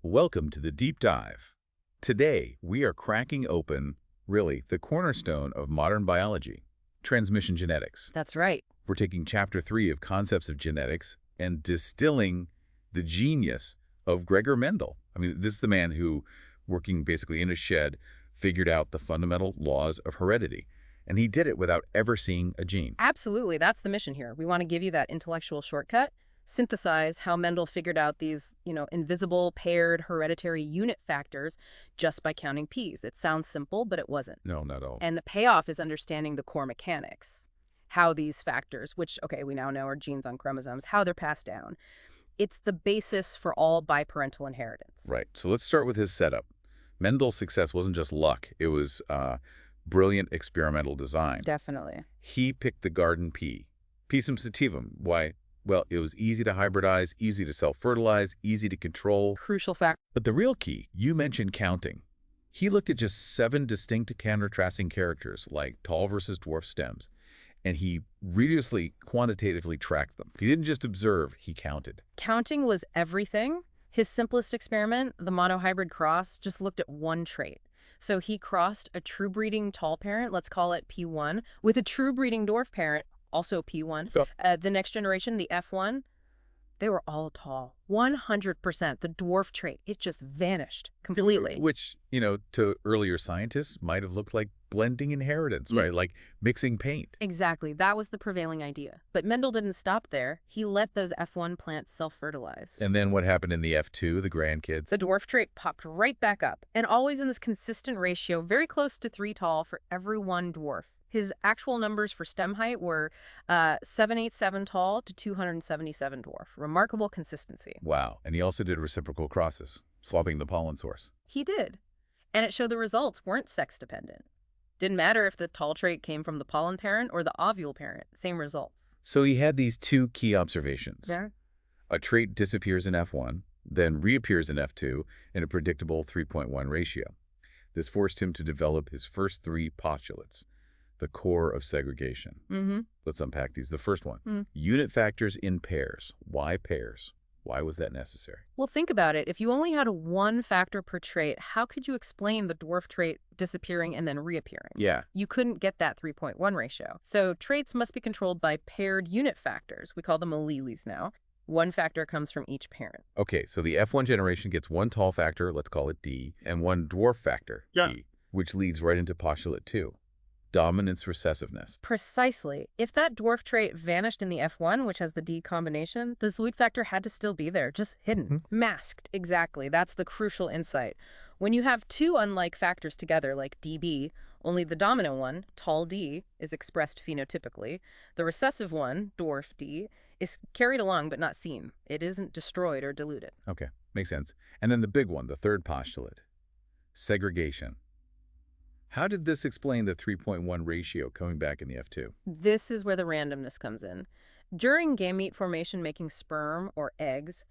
Welcome to the Deep Dive. Today, we are cracking open, really, the cornerstone of modern biology, transmission genetics. That's right. We're taking Chapter 3 of Concepts of Genetics and distilling the genius of Gregor Mendel. I mean, this is the man who, working basically in a shed, figured out the fundamental laws of heredity. And he did it without ever seeing a gene. Absolutely. That's the mission here. We want to give you that intellectual shortcut, synthesize how Mendel figured out these, invisible paired hereditary unit factors just by counting P's. It sounds simple, but it wasn't. No, not at all. And the payoff is understanding the core mechanics, how these factors, which, we now know are genes on chromosomes, how they're passed down. It's the basis for all biparental inheritance. Right. So let's start with his setup. Mendel's success wasn't just luck. It was brilliant experimental design. Definitely. He picked the garden pea. Pisum sativum. Why? Well, it was easy to hybridize, easy to self-fertilize, easy to control. Crucial fact. But the real key, you mentioned counting. He looked at just 7 distinct countertracing characters, like tall versus dwarf stems, and he rigorously quantitatively tracked them. He didn't just observe, he counted. Counting was everything. His simplest experiment, the monohybrid cross, just looked at one trait. So he crossed a true breeding tall parent, let's call it P1, with a true breeding dwarf parent, also P1. Yep. The next generation, the F1, they were all tall. 100%. The dwarf trait, it just vanished completely. Which, to earlier scientists might have looked like blending inheritance, right? Like mixing paint. Exactly. That was the prevailing idea. But Mendel didn't stop there. He let those F1 plants self-fertilize. And then what happened in the F2, the grandkids? The dwarf trait popped right back up, and always in this consistent ratio, very close to 3 tall for every 1 dwarf. His actual numbers for stem height were 787 tall to 277 dwarf. Remarkable consistency. Wow. And he also did reciprocal crosses, swapping the pollen source. He did. And it showed the results weren't sex-dependent. Didn't matter if the tall trait came from the pollen parent or the ovule parent. Same results. So he had these 2 key observations. Yeah. A trait disappears in F1, then reappears in F2 in a predictable 3.1 ratio. This forced him to develop his first 3 postulates. The core of segregation. Let's unpack these. The first one, unit factors in pairs. Why pairs? Why was that necessary? Well, think about it. If you only had 1 factor per trait, how could you explain the dwarf trait disappearing and then reappearing? Yeah. You couldn't get that 3.1 ratio. So traits must be controlled by paired unit factors. We call them alleles now. 1 factor comes from each parent. Okay, so the F1 generation gets 1 tall factor, let's call it D, and 1 dwarf factor, D, which leads right into postulate 2. Dominance recessiveness. Precisely. If that dwarf trait vanished in the F1, which has the D combination, the Zoid factor had to still be there, just hidden, masked. Exactly. That's the crucial insight. When you have 2 unlike factors together, like DB, only the dominant one, tall D, is expressed phenotypically. The recessive one, dwarf D, is carried along but not seen. It isn't destroyed or diluted. Okay, makes sense. And then the big one, the third postulate, segregation. How did this explain the 3.1 ratio coming back in the F2? This is where the randomness comes in. During gamete formation making sperm or eggs,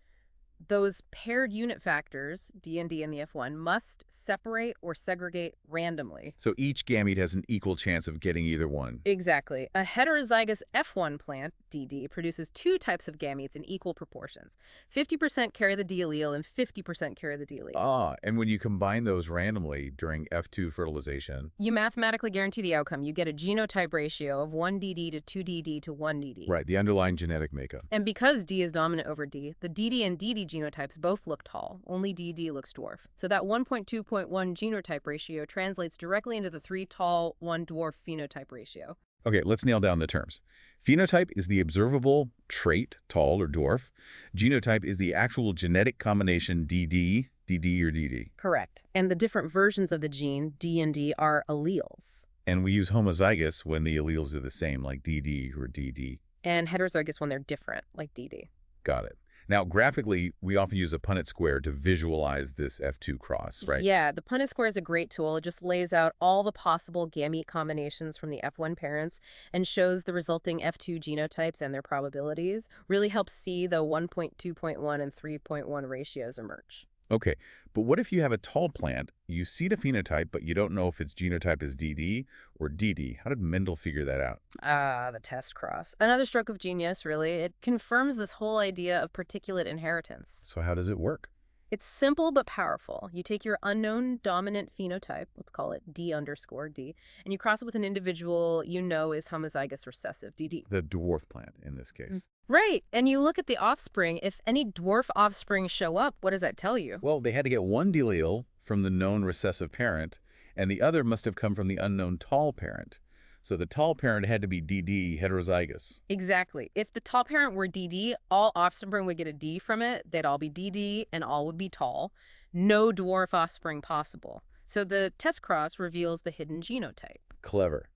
those paired unit factors, D and D in the F1, must separate or segregate randomly. So each gamete has an equal chance of getting either one. Exactly. A heterozygous F1 plant, DD, produces 2 types of gametes in equal proportions. 50% carry the D allele and 50% carry the D allele. Ah, and when you combine those randomly during F2 fertilization, you mathematically guarantee the outcome. You get a genotype ratio of 1DD to 2DD to 1DD. right, the underlying genetic makeup. And because D is dominant over D, the DD and DD genotypes both look tall. Only DD looks dwarf. So that 1.2.1 genotype ratio translates directly into the 3 tall, 1 dwarf phenotype ratio. Okay, let's nail down the terms. Phenotype is the observable trait, tall or dwarf. Genotype is the actual genetic combination DD, DD, or DD. Correct. And the different versions of the gene, D and D, are alleles. And we use homozygous when the alleles are the same, like DD or DD. And heterozygous when they're different, like DD. Got it. Now, graphically, we often use a Punnett square to visualize this F2 cross, right? Yeah, the Punnett square is a great tool. It just lays out all the possible gamete combinations from the F1 parents and shows the resulting F2 genotypes and their probabilities. Really helps see the 1.2.1 and 3.1 ratios emerge. Okay, but what if you have a tall plant, you see the phenotype, but you don't know if its genotype is DD or DD? How did Mendel figure that out? The testcross. Another stroke of genius, really. It confirms this whole idea of particulate inheritance. So how does it work? It's simple but powerful. You take your unknown dominant phenotype, let's call it D_D, and you cross it with an individual you know is homozygous recessive, DD. The dwarf plant in this case. Right, and you look at the offspring. If any dwarf offspring show up, what does that tell you? Well, they had to get one allele from the known recessive parent, and the other must have come from the unknown tall parent. So the tall parent had to be DD, heterozygous. Exactly. If the tall parent were DD, all offspring would get a D from it. They'd all be DD, and all would be tall. No dwarf offspring possible. So the testcross reveals the hidden genotype. Clever.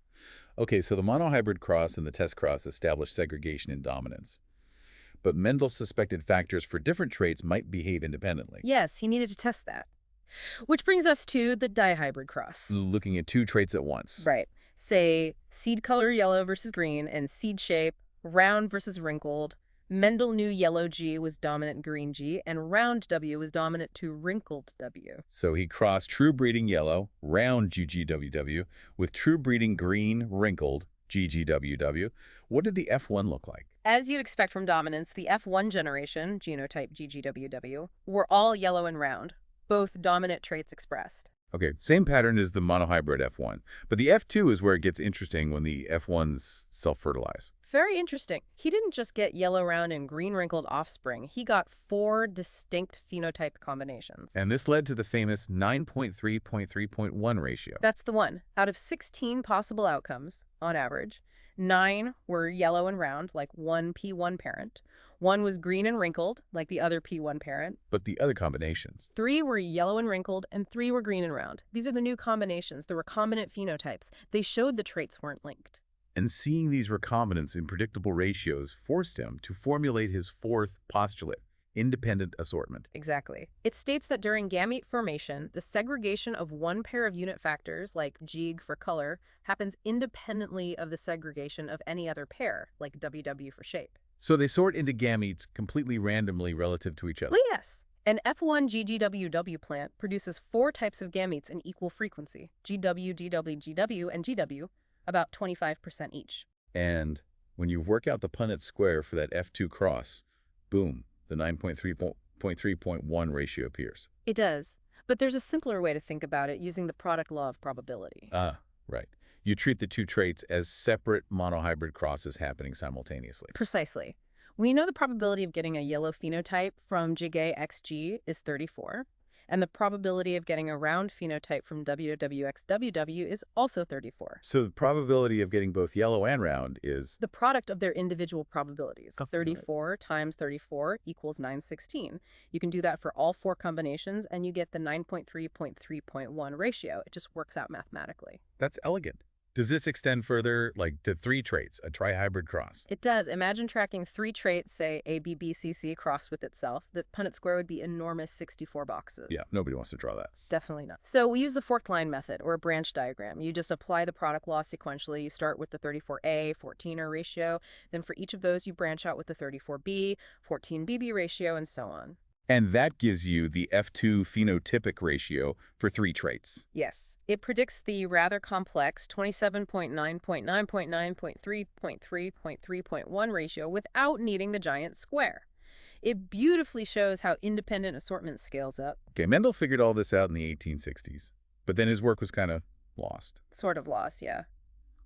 Okay, so the monohybrid cross and the testcross established segregation and dominance. But Mendel suspected factors for different traits might behave independently. Yes, he needed to test that. Which brings us to the dihybrid cross. Looking at two traits at once. Right. Say, seed color yellow versus green, and seed shape, round versus wrinkled. Mendel knew yellow G was dominant green G, and round W was dominant to wrinkled W. So he crossed true breeding yellow, round GGWW, with true breeding green, wrinkled GGWW. What did the F1 look like? As you'd expect from dominance, the F1 generation, genotype GGWW, were all yellow and round, both dominant traits expressed. Okay, same pattern as the monohybrid F1. But the F2 is where it gets interesting when the F1s self-fertilize. Very interesting. He didn't just get yellow round and green wrinkled offspring. He got 4 distinct phenotype combinations. And this led to the famous 9.3.3.1 ratio. That's the one. Out of 16 possible outcomes, on average, 9 were yellow and round, like one P1 parent. 1 was green and wrinkled, like the other P1 parent. But the other combinations? 3 were yellow and wrinkled, and 3 were green and round. These are the new combinations, the recombinant phenotypes. They showed the traits weren't linked. And seeing these recombinants in predictable ratios forced him to formulate his fourth postulate, independent assortment. Exactly. It states that during gamete formation, the segregation of one pair of unit factors, like G for color, happens independently of the segregation of any other pair, like WW for shape. So they sort into gametes completely randomly relative to each other. Yes. An F1 GGWW plant produces 4 types of gametes in equal frequency, GW, GW, GW, and GW, about 25% each. And when you work out the Punnett square for that F2 cross, boom, the 9.3.3.1 ratio appears. It does. But there's a simpler way to think about it using the product law of probability. Ah, right. You treat the two traits as separate monohybrid crosses happening simultaneously. Precisely. We know the probability of getting a yellow phenotype from Gig-A XG is 34, and the probability of getting a round phenotype from WWXWW is also 34. So the probability of getting both yellow and round is The product of their individual probabilities. Oh, 34 times 34 equals 916. You can do that for all 4 combinations, and you get the 9.3.3.1 ratio. It just works out mathematically. That's elegant. Does this extend further, like to 3 traits, a trihybrid cross? It does. Imagine tracking 3 traits, say ABBCC crossed with itself. The Punnett square would be enormous 64 boxes. Yeah, nobody wants to draw that. Definitely not. So we use the forked line method, or a branch diagram. You just apply the product law sequentially. You start with the 34A, 14er ratio. Then for each of those, you branch out with the 34B, 14BB ratio, and so on. And that gives you the F2 phenotypic ratio for 3 traits. Yes. It predicts the rather complex 27.9.9.9.3.3.1 ratio without needing the giant square. It beautifully shows how independent assortment scales up. Okay, Mendel figured all this out in the 1860s, but then his work was kind of lost. Sort of lost, yeah.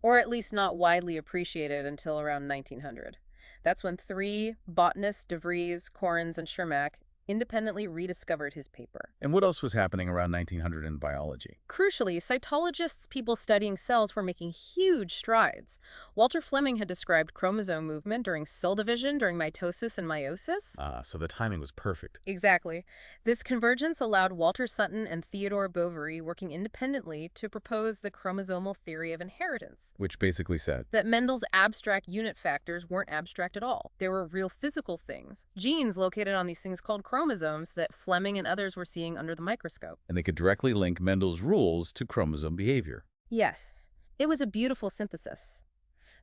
Or at least not widely appreciated until around 1900. That's when 3 botanists, De Vries, Correns, and Schermack independently rediscovered his paper. And what else was happening around 1900 in biology? Crucially, cytologists, people studying cells, were making huge strides. Walter Fleming had described chromosome movement during cell division, during mitosis and meiosis. So the timing was perfect. Exactly. This convergence allowed Walter Sutton and Theodore Boveri, working independently, to propose the chromosomal theory of inheritance. Which basically said That Mendel's abstract unit factors weren't abstract at all. They were real physical things. Genes located on these things called chromosomes that Fleming and others were seeing under the microscope. and they could directly link Mendel's rules to chromosome behavior. Yes, it was a beautiful synthesis.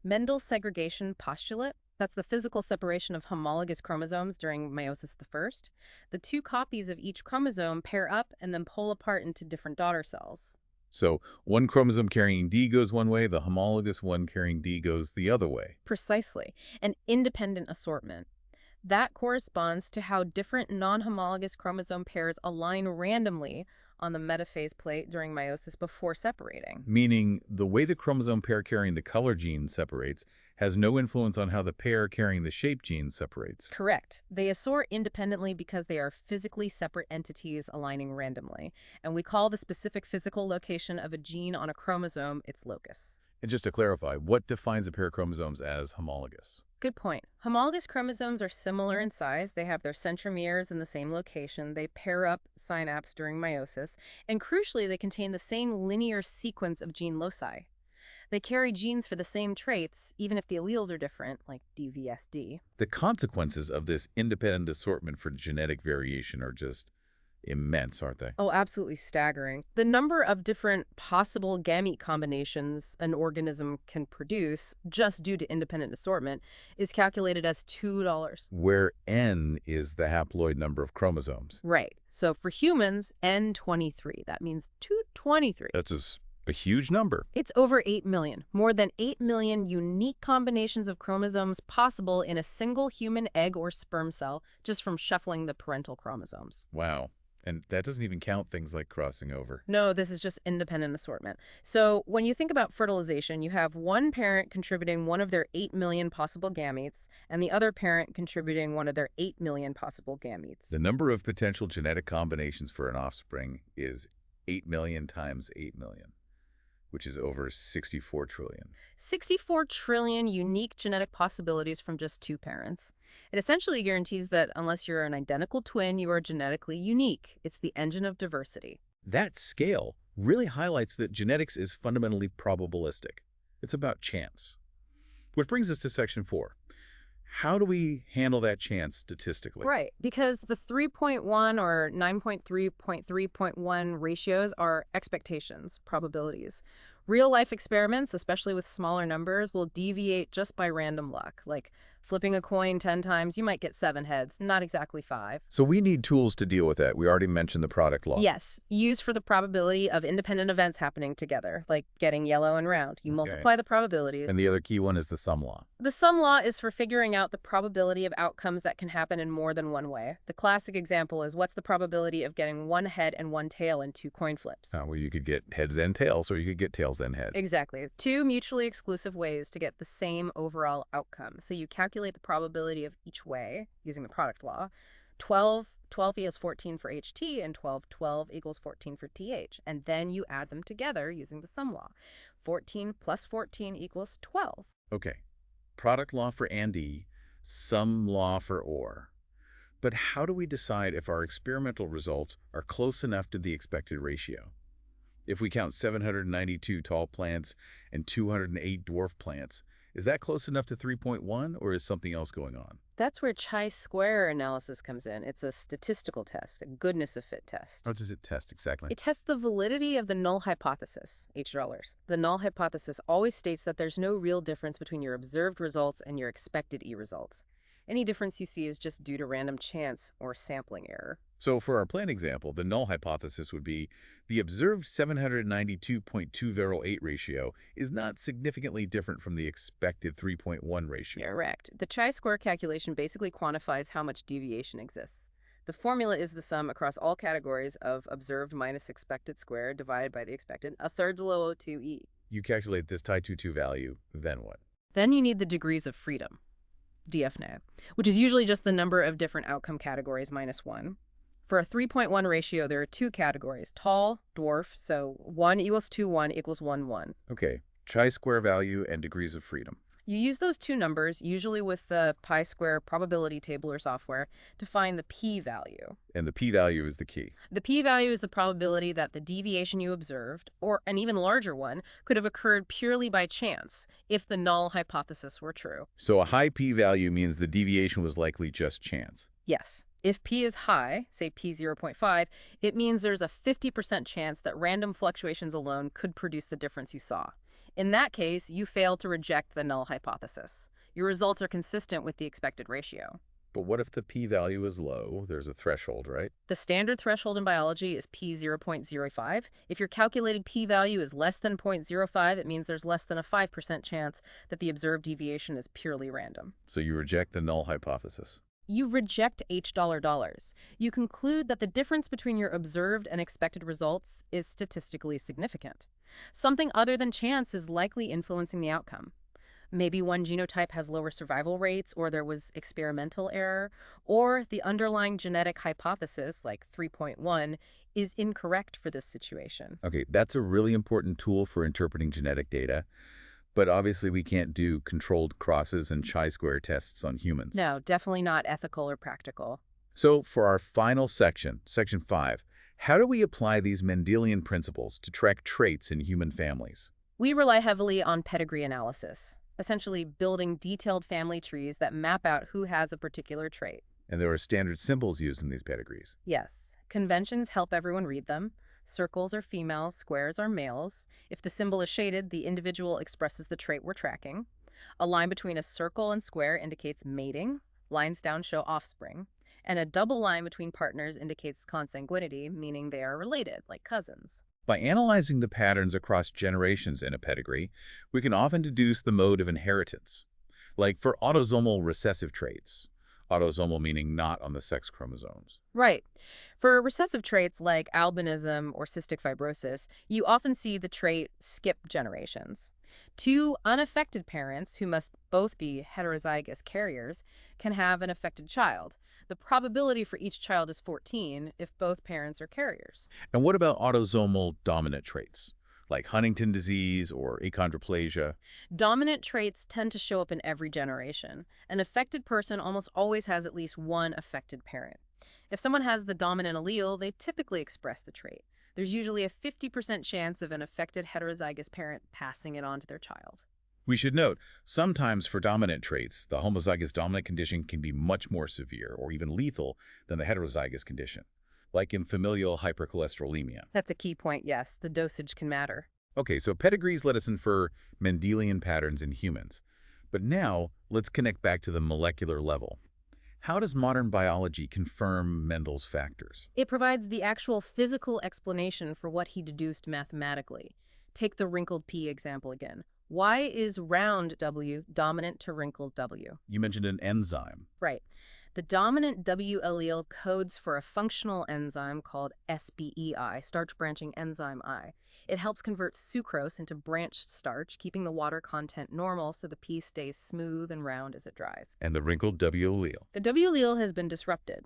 Mendel's segregation postulate, that's the physical separation of homologous chromosomes during meiosis the first. The 2 copies of each chromosome pair up and then pull apart into different daughter cells. So one chromosome carrying D goes one way, the homologous one carrying D goes the other way. Precisely. An independent assortment. That corresponds to how different non-homologous chromosome pairs align randomly on the metaphase plate during meiosis before separating. Meaning the way the chromosome pair carrying the color gene separates has no influence on how the pair carrying the shape gene separates. Correct. They assort independently because they are physically separate entities aligning randomly, and we call the specific physical location of a gene on a chromosome its locus. And just to clarify, what defines a pair of chromosomes as homologous? Good point. Homologous chromosomes are similar in size. They have their centromeres in the same location. They pair up synapse during meiosis. And crucially, they contain the same linear sequence of gene loci. They carry genes for the same traits, even if the alleles are different, like DVSD. The consequences of this independent assortment for genetic variation are just immense, aren't they? Oh, absolutely staggering. The number of different possible gamete combinations an organism can produce just due to independent assortment is calculated as $2. Where N is the haploid number of chromosomes. Right. So for humans, N23. That means 223. That's a huge number. It's over 8 million. More than 8 million unique combinations of chromosomes possible in a single human egg or sperm cell just from shuffling the parental chromosomes. Wow. And that doesn't even count things like crossing over. No, this is just independent assortment. So when you think about fertilization, you have one parent contributing one of their 8 million possible gametes and the other parent contributing one of their 8 million possible gametes. The number of potential genetic combinations for an offspring is 8 million times 8 million, which is over 64 trillion. 64 trillion unique genetic possibilities from just two parents. It essentially guarantees that unless you're an identical twin, you are genetically unique. It's the engine of diversity. That scale really highlights that genetics is fundamentally probabilistic. It's about chance. Which brings us to section 4. How do we handle that chance statistically? Right, because the 3.1 or 9.3.3.1 ratios are expectations, probabilities. Real-life experiments, especially with smaller numbers, will deviate just by random luck. Like flipping a coin 10 times, you might get 7 heads, not exactly 5. So we need tools to deal with that. We already mentioned the product law. Yes, used for the probability of independent events happening together, like getting yellow and round. You multiply the probabilities. And the other key one is the sum law. The sum law is for figuring out the probability of outcomes that can happen in more than one way. The classic example is what's the probability of getting one head and one tail in 2 coin flips? Well, you could get heads and tails, or you could get tails then heads. Exactly. 2 mutually exclusive ways to get the same overall outcome. So you calculate the probability of each way using the product law. 12 equals 14 for HT, and 12 equals 14 for TH. And then you add them together using the sum law. 14 plus 14 equals 12. Okay. Product law for AND, sum law for OR. But how do we decide if our experimental results are close enough to the expected ratio? If we count 792 tall plants and 208 dwarf plants, is that close enough to 3.1, or is something else going on? That's where chi-square analysis comes in. It's a statistical test, a goodness of fit test. How does it test exactly? It tests the validity of the null hypothesis, $. The null hypothesis always states that there's no real difference between your observed results and your expected E-results. Any difference you see is just due to random chance or sampling error. So for our plant example, the null hypothesis would be the observed 792.208 ratio is not significantly different from the expected 3.1 ratio. Correct. The chi-square calculation basically quantifies how much deviation exists. The formula is the sum across all categories of observed minus expected squared divided by the expected, a third to the O2E. You calculate this Tay-Sachs value, then what? Then you need the degrees of freedom, DFNA, which is usually just the number of different outcome categories minus 1. For a 3.1 ratio, there are 2 categories, tall, dwarf, so 1 equals 2, 1 equals 1, 1. Okay, chi-square value and degrees of freedom. You use those 2 numbers, usually with the pi-square probability table or software, to find the p-value. And the p-value is the key. The p-value is the probability that the deviation you observed, or an even larger one, could have occurred purely by chance if the null hypothesis were true. So a high p-value means the deviation was likely just chance. Yes. If p is high, say p 0.5, it means there's a 50% chance that random fluctuations alone could produce the difference you saw. In that case, you fail to reject the null hypothesis. Your results are consistent with the expected ratio. But what if the p-value is low? There's a threshold, right? The standard threshold in biology is p 0.05. If your calculated p-value is less than 0.05, it means there's less than a 5% chance that the observed deviation is purely random. So you reject the null hypothesis. You reject H $. You conclude that the difference between your observed and expected results is statistically significant. Something other than chance is likely influencing the outcome. Maybe one genotype has lower survival rates, or there was experimental error, or the underlying genetic hypothesis, like 3.1, is incorrect for this situation. Okay, that's a really important tool for interpreting genetic data, but obviously we can't do controlled crosses and chi-square tests on humans. No, definitely not ethical or practical. So for our final section, section 5, how do we apply these Mendelian principles to track traits in human families? We rely heavily on pedigree analysis, essentially building detailed family trees that map out who has a particular trait. And there are standard symbols used in these pedigrees. Yes, conventions help everyone read them. Circles are females, squares are males. If the symbol is shaded, the individual expresses the trait we're tracking. A line between a circle and square indicates mating. Lines down show offspring. And a double line between partners indicates consanguinity, meaning they are related, like cousins. By analyzing the patterns across generations in a pedigree, we can often deduce the mode of inheritance. Like for autosomal recessive traits. Autosomal meaning not on the sex chromosomes. Right. For recessive traits like albinism or cystic fibrosis, you often see the trait skip generations. Two unaffected parents, who must both be heterozygous carriers, can have an affected child. The probability for each child is 14 if both parents are carriers. And what about autosomal dominant traits, like Huntington disease or achondroplasia? Dominant traits tend to show up in every generation. An affected person almost always has at least one affected parent. If someone has the dominant allele, they typically express the trait. There's usually a 50% chance of an affected heterozygous parent passing it on to their child. We should note, sometimes for dominant traits, the homozygous dominant condition can be much more severe or even lethal than the heterozygous condition, like in familial hypercholesterolemia. That's a key point, yes. The dosage can matter. Okay, so pedigrees let us infer Mendelian patterns in humans. But now, let's connect back to the molecular level. How does modern biology confirm Mendel's factors? It provides the actual physical explanation for what he deduced mathematically. Take the wrinkled P example again. Why is round W dominant to wrinkled W? You mentioned an enzyme. Right. The dominant W allele codes for a functional enzyme called SBEI, starch-branching enzyme I. It helps convert sucrose into branched starch, keeping the water content normal so the P stays smooth and round as it dries. And the wrinkled W allele. The W allele has been disrupted.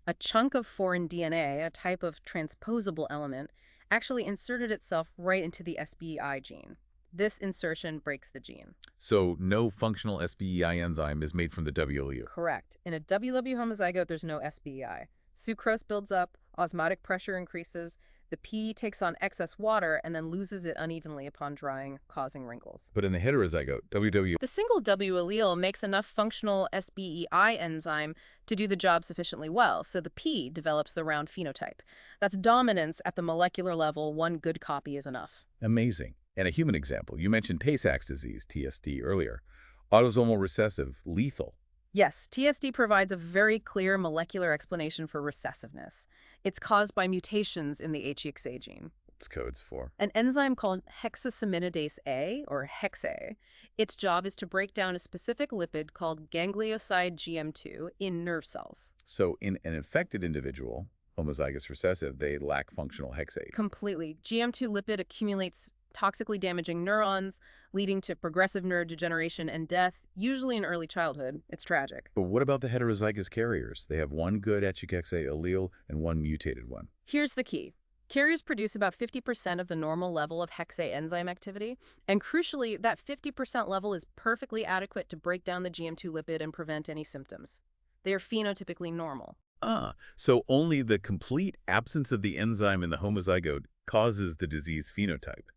A chunk of foreign DNA, a type of transposable element, actually inserted itself right into the SBEI gene. This insertion breaks the gene. So no functional SBEI enzyme is made from the W allele. Correct. In a WW homozygote, there's no SBEI. Sucrose builds up, osmotic pressure increases, the P takes on excess water and then loses it unevenly upon drying, causing wrinkles. But in the heterozygote, WW... The single W allele makes enough functional SBEI enzyme to do the job sufficiently well, so the P develops the round phenotype. That's dominance at the molecular level. One good copy is enough. Amazing. And a human example, you mentioned Tay-Sachs disease, TSD, earlier. Autosomal recessive, lethal. Yes, TSD provides a very clear molecular explanation for recessiveness. It's caused by mutations in the Hex-A gene. What's codes for? An enzyme called Hexosaminidase A, or Hex-A. Its job is to break down a specific lipid called ganglioside GM2 in nerve cells. So in an infected individual, homozygous recessive, they lack functional Hex-A. Completely. GM2 lipid accumulates toxically damaging neurons, leading to progressive neurodegeneration and death, usually in early childhood. It's tragic. But what about the heterozygous carriers? They have one good Hex-A allele and one mutated one. Here's the key. Carriers produce about 50% of the normal level of Hex-A enzyme activity, and crucially, that 50% level is perfectly adequate to break down the GM2 lipid and prevent any symptoms. They are phenotypically normal. So only the complete absence of the enzyme in the homozygote causes the disease phenotype.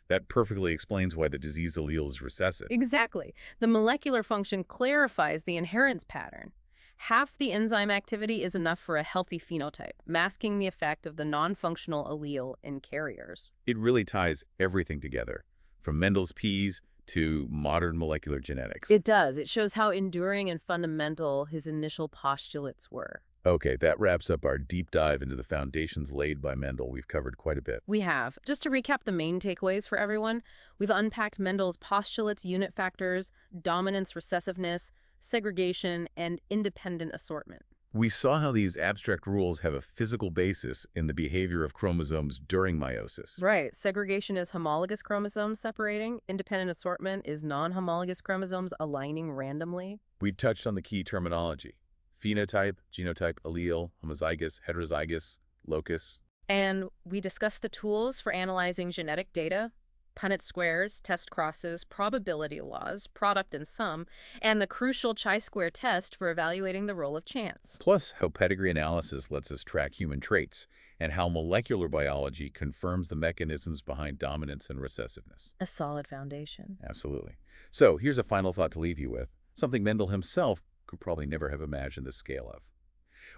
That perfectly explains why the disease allele is recessive. Exactly. The molecular function clarifies the inheritance pattern. Half the enzyme activity is enough for a healthy phenotype, masking the effect of the non-functional allele in carriers. It really ties everything together, from Mendel's P's to modern molecular genetics. It does. It shows how enduring and fundamental his initial postulates were. Okay, that wraps up our deep dive into the foundations laid by Mendel. We've covered quite a bit. We have. Just to recap the main takeaways for everyone, we've unpacked Mendel's postulates, unit factors, dominance, recessiveness, segregation, and independent assortment. We saw how these abstract rules have a physical basis in the behavior of chromosomes during meiosis. Right. Segregation is homologous chromosomes separating. Independent assortment is non-homologous chromosomes aligning randomly. We touched on the key terminology: phenotype, genotype, allele, homozygous, heterozygous, locus. And we discussed the tools for analyzing genetic data, Punnett squares, test crosses, probability laws, product and sum, and the crucial chi-square test for evaluating the role of chance. Plus, how pedigree analysis lets us track human traits, and how molecular biology confirms the mechanisms behind dominance and recessiveness. A solid foundation. Absolutely. So, here's a final thought to leave you with, something Mendel himself could probably never have imagined the scale of.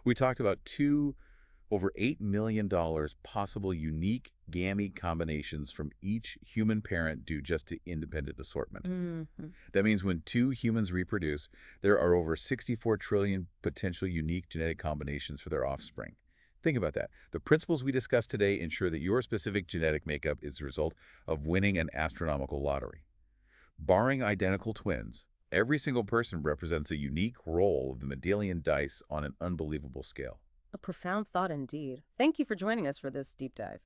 We talked about over $8 million possible unique gamete combinations from each human parent due just to independent assortment. That means when two humans reproduce, there are over 64 trillion potential unique genetic combinations for their offspring. Think about that. The principles we discussed today ensure that your specific genetic makeup is the result of winning an astronomical lottery. Barring identical twins, every single person represents a unique roll of the Mendelian dice on an unbelievable scale. A profound thought indeed. Thank you for joining us for this deep dive.